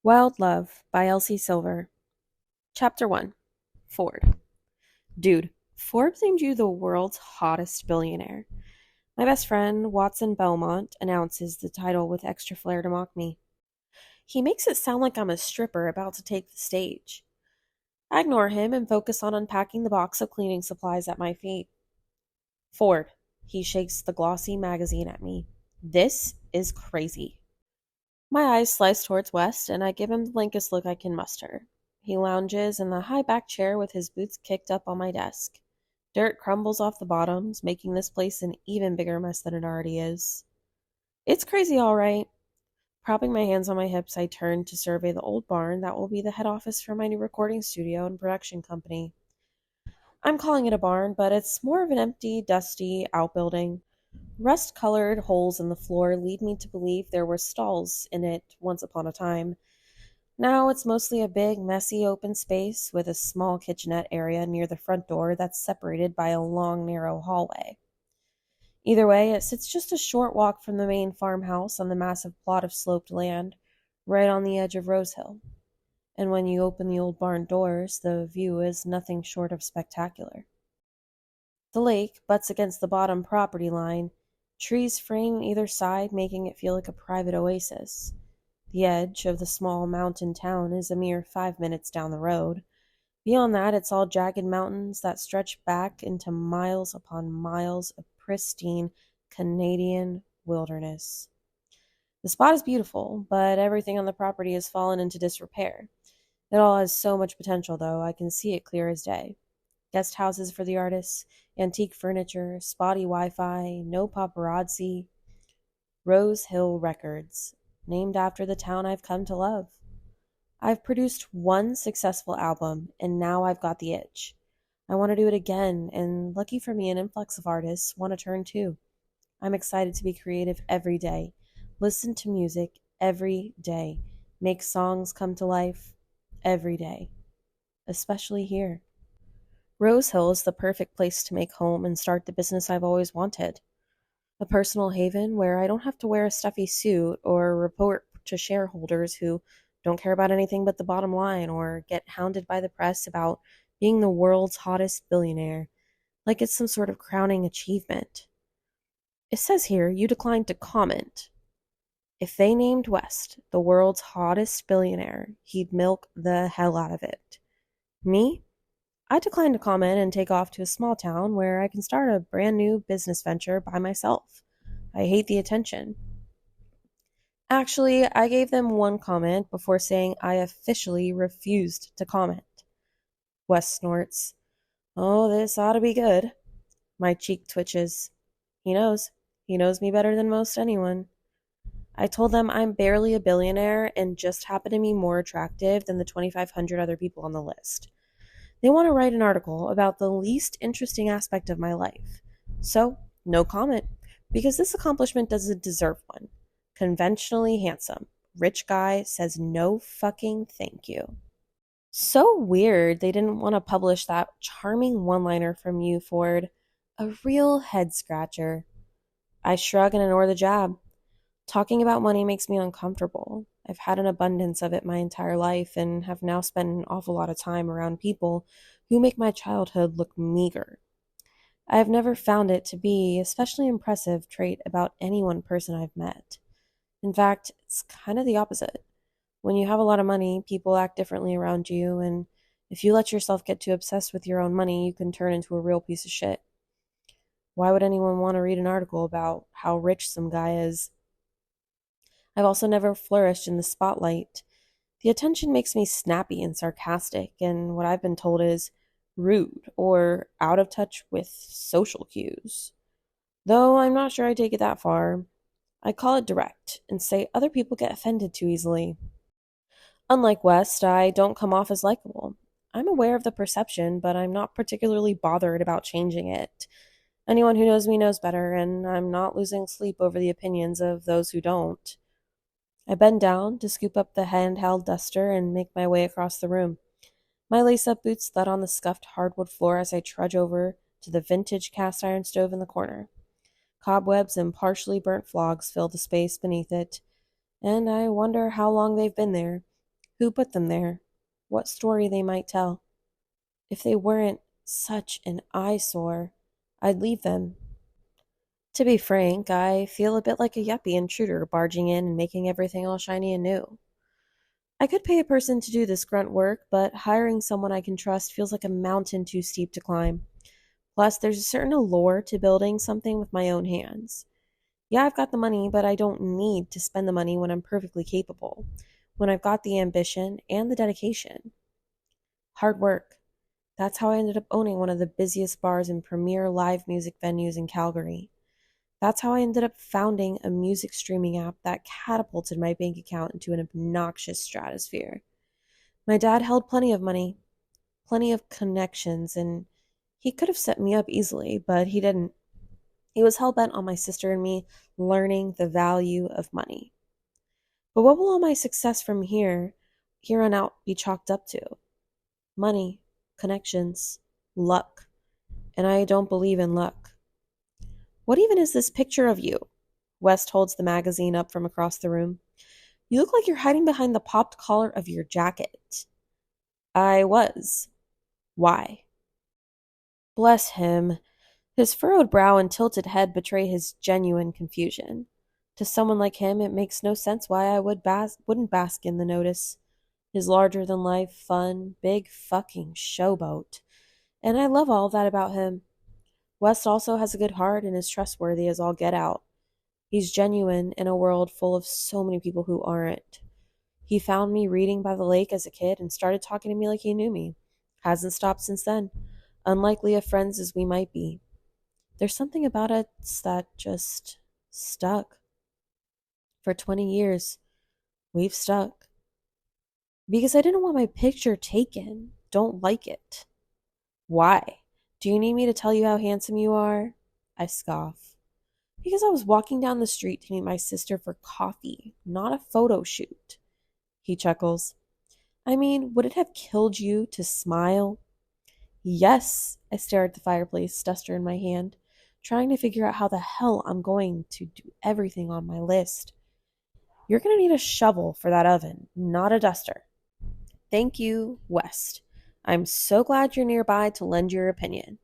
Wild Love by Elsie Silver. Chapter 1. Ford. Dude, Forbes named you the world's hottest billionaire. My best friend, Watson Belmont, announces the title with extra flair to mock me. He makes it sound like I'm a stripper about to take the stage. I ignore him and focus on unpacking the box of cleaning supplies at my feet. Ford. He shakes the glossy magazine at me. This is crazy. My eyes slice towards West, and I give him the blankest look I can muster. He lounges in the high-back chair with his boots kicked up on my desk. Dirt crumbles off the bottoms, making this place an even bigger mess than it already is. It's crazy, all right. Propping my hands on my hips, I turn to survey the old barn that will be the head office for my new recording studio and production company. I'm calling it a barn, but it's more of an empty, dusty outbuilding. Rust-colored holes in the floor lead me to believe there were stalls in it once upon a time. Now it's mostly a big, messy open space with a small kitchenette area near the front door that's separated by a long, narrow hallway. Either way, it sits just a short walk from the main farmhouse on the massive plot of sloped land right on the edge of Rose Hill. And when you open the old barn doors, the view is nothing short of spectacular. The lake butts against the bottom property line, trees frame either side, making it feel like a private oasis. The edge of the small mountain town is a mere 5 minutes down the road. Beyond that, it's all jagged mountains that stretch back into miles upon miles of pristine Canadian wilderness. The spot is beautiful, but everything on the property has fallen into disrepair. It all has so much potential, though. I can see it clear as day. Guest houses for the artists, antique furniture, spotty Wi-Fi, no paparazzi. Rose Hill Records, named after the town I've come to love. I've produced one successful album, and now I've got the itch. I want to do it again, and lucky for me, an influx of artists want to turn too. I'm excited to be creative every day, listen to music every day, make songs come to life every day, especially here. Rose Hill is the perfect place to make home and start the business I've always wanted. A personal haven where I don't have to wear a stuffy suit or report to shareholders who don't care about anything but the bottom line or get hounded by the press about being the world's hottest billionaire, like it's some sort of crowning achievement. It says here you declined to comment. If they named West the world's hottest billionaire, he'd milk the hell out of it. Me? I decline to comment and take off to a small town where I can start a brand new business venture by myself. I hate the attention. Actually, I gave them one comment before saying I officially refused to comment. Wes snorts. Oh, this ought to be good. My cheek twitches. He knows. He knows me better than most anyone. I told them I'm barely a billionaire and just happen to be more attractive than the 2,500 other people on the list. They want to write an article about the least interesting aspect of my life. So, no comment, because this accomplishment doesn't deserve one. Conventionally handsome. Rich guy says no fucking thank you. So weird they didn't want to publish that charming one-liner from you, Ford. A real head scratcher. I shrug and ignore the jab. Talking about money makes me uncomfortable. I've had an abundance of it my entire life and have now spent an awful lot of time around people who make my childhood look meager. I have never found it to be an especially impressive trait about any one person I've met. In fact, it's kind of the opposite. When you have a lot of money, people act differently around you, and if you let yourself get too obsessed with your own money, you can turn into a real piece of shit. Why would anyone want to read an article about how rich some guy is? I've also never flourished in the spotlight. The attention makes me snappy and sarcastic, and what I've been told is rude or out of touch with social cues. Though I'm not sure I take it that far. I call it direct and say other people get offended too easily. Unlike West, I don't come off as likable. I'm aware of the perception, but I'm not particularly bothered about changing it. Anyone who knows me knows better, and I'm not losing sleep over the opinions of those who don't. I bend down to scoop up the handheld duster and make my way across the room. My lace-up boots thud on the scuffed hardwood floor as I trudge over to the vintage cast-iron stove in the corner. Cobwebs and partially burnt flogs fill the space beneath it, and I wonder how long they've been there. Who put them there? What story they might tell? If they weren't such an eyesore, I'd leave them. To be frank, I feel a bit like a yuppie intruder barging in and making everything all shiny and new. I could pay a person to do this grunt work, but hiring someone I can trust feels like a mountain too steep to climb. Plus, there's a certain allure to building something with my own hands. Yeah, I've got the money, but I don't need to spend the money when I'm perfectly capable, when I've got the ambition and the dedication. Hard work. That's how I ended up owning one of the busiest bars and premier live music venues in Calgary. That's how I ended up founding a music streaming app that catapulted my bank account into an obnoxious stratosphere. My dad held plenty of money, plenty of connections, and he could have set me up easily, but he didn't. He was hell bent on my sister and me learning the value of money. But what will all my success from here on out, be chalked up to? Money, connections, luck. And I don't believe in luck. What even is this picture of you? West holds the magazine up from across the room. You look like you're hiding behind the popped collar of your jacket. I was. Why? Bless him. His furrowed brow and tilted head betray his genuine confusion. To someone like him, it makes no sense why I wouldn't bask in the notice. His larger-than-life, fun, big fucking showboat. And I love all of that about him. West also has a good heart and is trustworthy as all get out. He's genuine in a world full of so many people who aren't. He found me reading by the lake as a kid and started talking to me like he knew me. Hasn't stopped since then, unlikely of friends as we might be. There's something about us that just stuck. For 20 years, we've stuck. Because I didn't want my picture taken. Don't like it. Why? Do you need me to tell you how handsome you are? I scoff. Because I was walking down the street to meet my sister for coffee, not a photo shoot. He chuckles. I mean, would it have killed you to smile? Yes, I stare at the fireplace, duster in my hand, trying to figure out how the hell I'm going to do everything on my list. You're going to need a shovel for that oven, not a duster. Thank you, West. I'm so glad you're nearby to lend your opinion.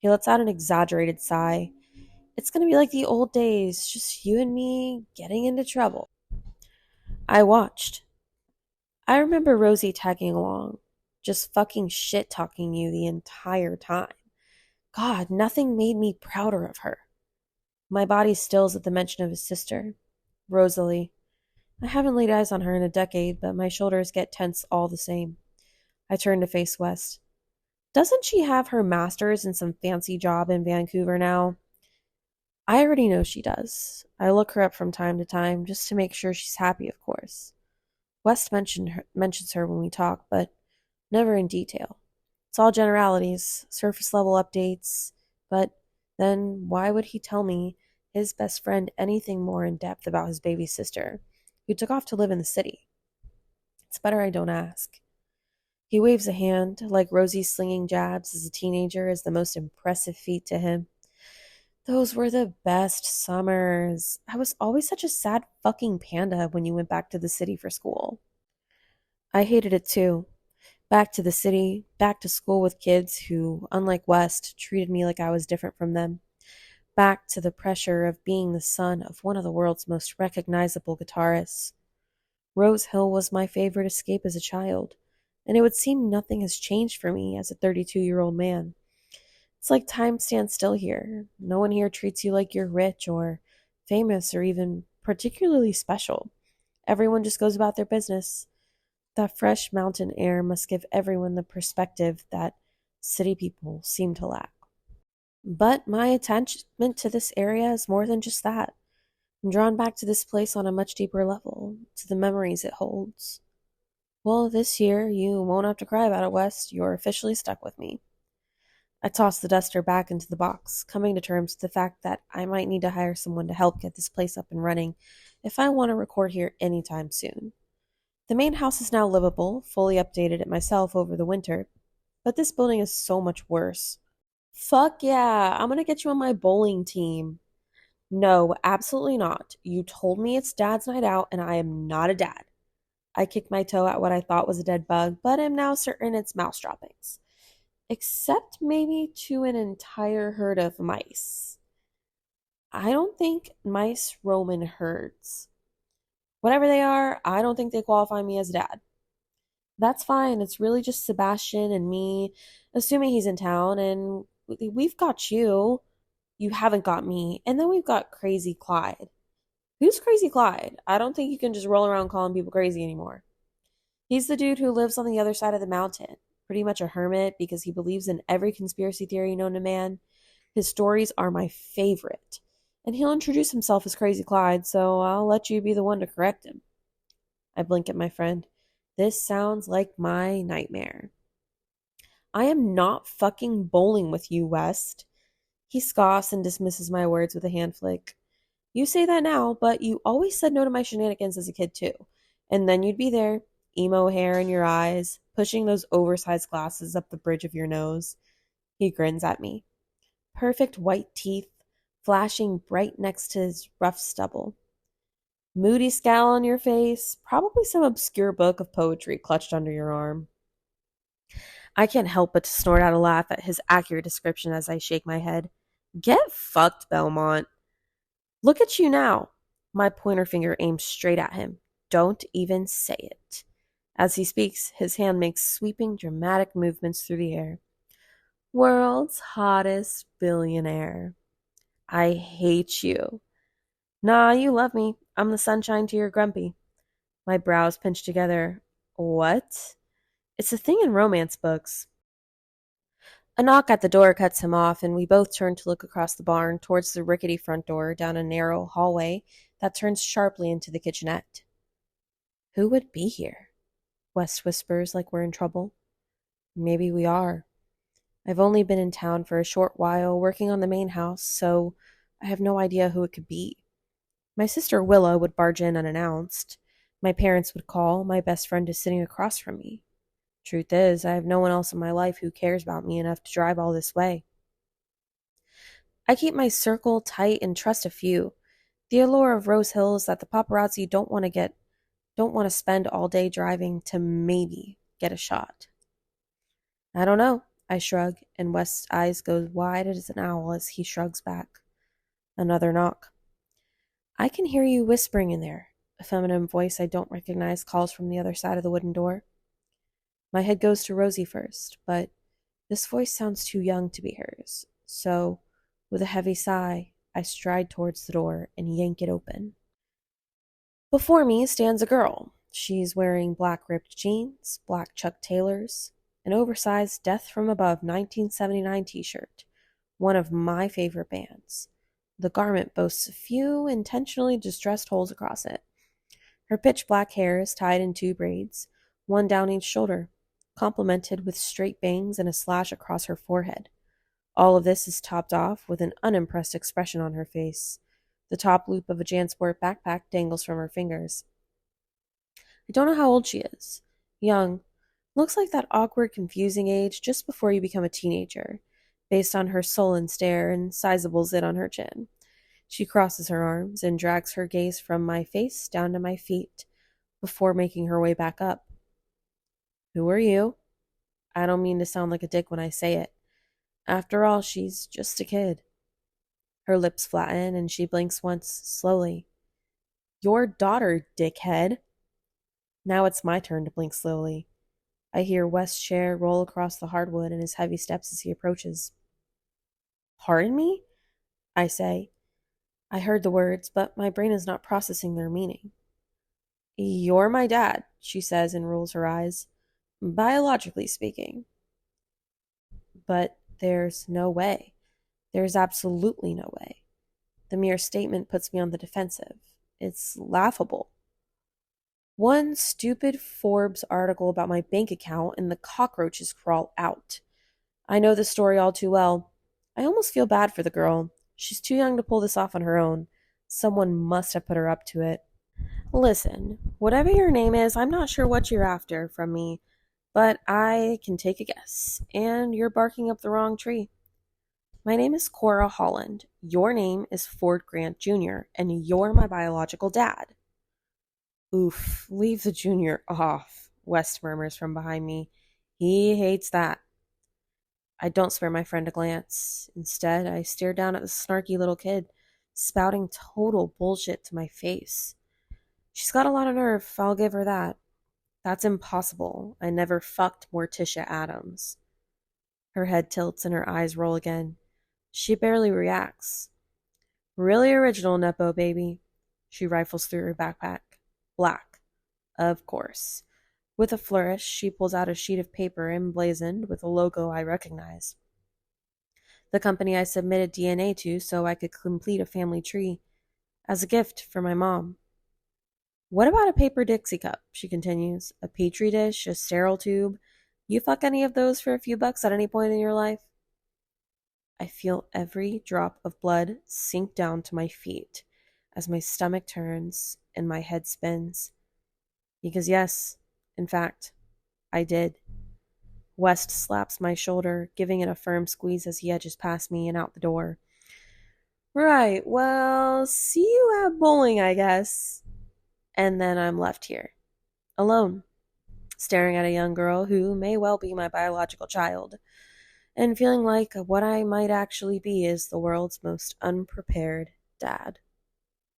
He lets out an exaggerated sigh. It's going to be like the old days, just you and me getting into trouble. I watched. I remember Rosi tagging along, just fucking shit talking you the entire time. God, nothing made me prouder of her. My body stills at the mention of his sister, Rosalie. I haven't laid eyes on her in a decade, but my shoulders get tense all the same. I turn to face West. Doesn't she have her master's in some fancy job in Vancouver now? I already know she does. I look her up from time to time, just to make sure she's happy, of course. West mentions her when we talk, but never in detail. It's all generalities, surface level updates, but then why would he tell me, his best friend, anything more in depth about his baby sister, who took off to live in the city? It's better I don't ask. He waves a hand, like Rosie slinging jabs as a teenager is the most impressive feat to him. Those were the best summers. I was always such a sad fucking panda when you went back to the city for school. I hated it too. Back to the city, back to school with kids who, unlike West, treated me like I was different from them. Back to the pressure of being the son of one of the world's most recognizable guitarists. Rose Hill was my favorite escape as a child, and it would seem nothing has changed for me as a 32-year-old man. It's like time stands still here. No one here treats you like you're rich or famous or even particularly special. Everyone just goes about their business. That fresh mountain air must give everyone the perspective that city people seem to lack. But my attachment to this area is more than just that. I'm drawn back to this place on a much deeper level, to the memories it holds. Well, this year, you won't have to cry about it, West. You're officially stuck with me. I toss the duster back into the box, coming to terms with the fact that I might need to hire someone to help get this place up and running if I want to record here anytime soon. The main house is now livable, fully updated it myself over the winter, but this building is so much worse. Fuck yeah, I'm gonna get you on my bowling team. No, absolutely not. You told me it's dad's night out and I am not a dad. I kicked my toe at what I thought was a dead bug, but am now certain it's mouse droppings. Except maybe to an entire herd of mice. I don't think mice roam in herds. Whatever they are, I don't think they qualify me as dad. That's fine. It's really just Sebastian and me, assuming he's in town, and we've got you. You haven't got me. And then we've got Crazy Clyde. Who's Crazy Clyde? I don't think you can just roll around calling people crazy anymore. He's the dude who lives on the other side of the mountain. Pretty much a hermit because he believes in every conspiracy theory known to man. His stories are my favorite. And he'll introduce himself as Crazy Clyde, so I'll let you be the one to correct him. I blink at my friend. This sounds like my nightmare. I am not fucking bowling with you, West. He scoffs and dismisses my words with a hand flick. You say that now, but you always said no to my shenanigans as a kid, too. And then you'd be there, emo hair in your eyes, pushing those oversized glasses up the bridge of your nose. He grins at me. Perfect white teeth, flashing bright next to his rough stubble. Moody scowl on your face, probably some obscure book of poetry clutched under your arm. I can't help but to snort out a laugh at his accurate description as I shake my head. Get fucked, Belmont. Look at you now. My pointer finger aims straight at him. Don't even say it. As he speaks, his hand makes sweeping, dramatic movements through the air. World's hottest billionaire. I hate you. Nah, you love me. I'm the sunshine to your grumpy. My brows pinch together. What? It's a thing in romance books. A knock at the door cuts him off, and we both turn to look across the barn towards the rickety front door down a narrow hallway that turns sharply into the kitchenette. Who would be here? West whispers like we're in trouble. Maybe we are. I've only been in town for a short while working on the main house, so I have no idea who it could be. My sister Willa would barge in unannounced. My parents would call. My best friend is sitting across from me. Truth is, I have no one else in my life who cares about me enough to drive all this way. I keep my circle tight and trust a few. The allure of Rose Hill is that the paparazzi don't want to spend all day driving to maybe get a shot. I don't know, I shrug, and West's eyes go wide as an owl as he shrugs back. Another knock. I can hear you whispering in there. A feminine voice I don't recognize calls from the other side of the wooden door. My head goes to Rosie first, but this voice sounds too young to be hers. So, with a heavy sigh, I stride towards the door and yank it open. Before me stands a girl. She's wearing black ripped jeans, black Chuck Taylors, an oversized Death from Above 1979 t-shirt, one of my favorite bands. The garment boasts a few intentionally distressed holes across it. Her pitch black hair is tied in two braids, one down each shoulder, complemented with straight bangs and a slash across her forehead. All of this is topped off with an unimpressed expression on her face. The top loop of a JanSport backpack dangles from her fingers. I don't know how old she is. Young. Looks like that awkward, confusing age just before you become a teenager, based on her sullen stare and sizable zit on her chin. She crosses her arms and drags her gaze from my face down to my feet before making her way back up. Who are you? I don't mean to sound like a dick when I say it. After all, she's just a kid. Her lips flatten and she blinks once, slowly. Your daughter, dickhead. Now it's my turn to blink slowly. I hear West's chair roll across the hardwood and his heavy steps as he approaches. Pardon me? I say. I heard the words, but my brain is not processing their meaning. You're my dad, she says and rolls her eyes. Biologically speaking. But there's no way. There's absolutely no way. The mere statement puts me on the defensive. It's laughable. One stupid Forbes article about my bank account and the cockroaches crawl out. I know the story all too well. I almost feel bad for the girl. She's too young to pull this off on her own. Someone must have put her up to it. Listen, whatever your name is, I'm not sure what you're after from me, but I can take a guess, and you're barking up the wrong tree. My name is Cora Holland. Your name is Ford Grant Jr., and you're my biological dad. Oof, leave the junior off, West murmurs from behind me. He hates that. I don't spare my friend a glance. Instead, I stare down at the snarky little kid, spouting total bullshit to my face. She's got a lot of nerve, I'll give her that. That's impossible. I never fucked Morticia Adams. Her head tilts and her eyes roll again. She barely reacts. Really original, Nepo baby. She rifles through her backpack. Black. Of course. With a flourish, she pulls out a sheet of paper emblazoned with a logo I recognize. The company I submitted DNA to so I could complete a family tree. As a gift for my mom. What about a paper Dixie cup? She continues. A petri dish, a sterile tube. You fuck any of those for a few bucks at any point in your life? I feel every drop of blood sink down to my feet as my stomach turns and my head spins. Because yes, in fact, I did. West slaps my shoulder, giving it a firm squeeze as he edges past me and out the door. Right, well, see you at bowling, I guess. And then I'm left here, alone, staring at a young girl who may well be my biological child, and feeling like what I might actually be is the world's most unprepared dad.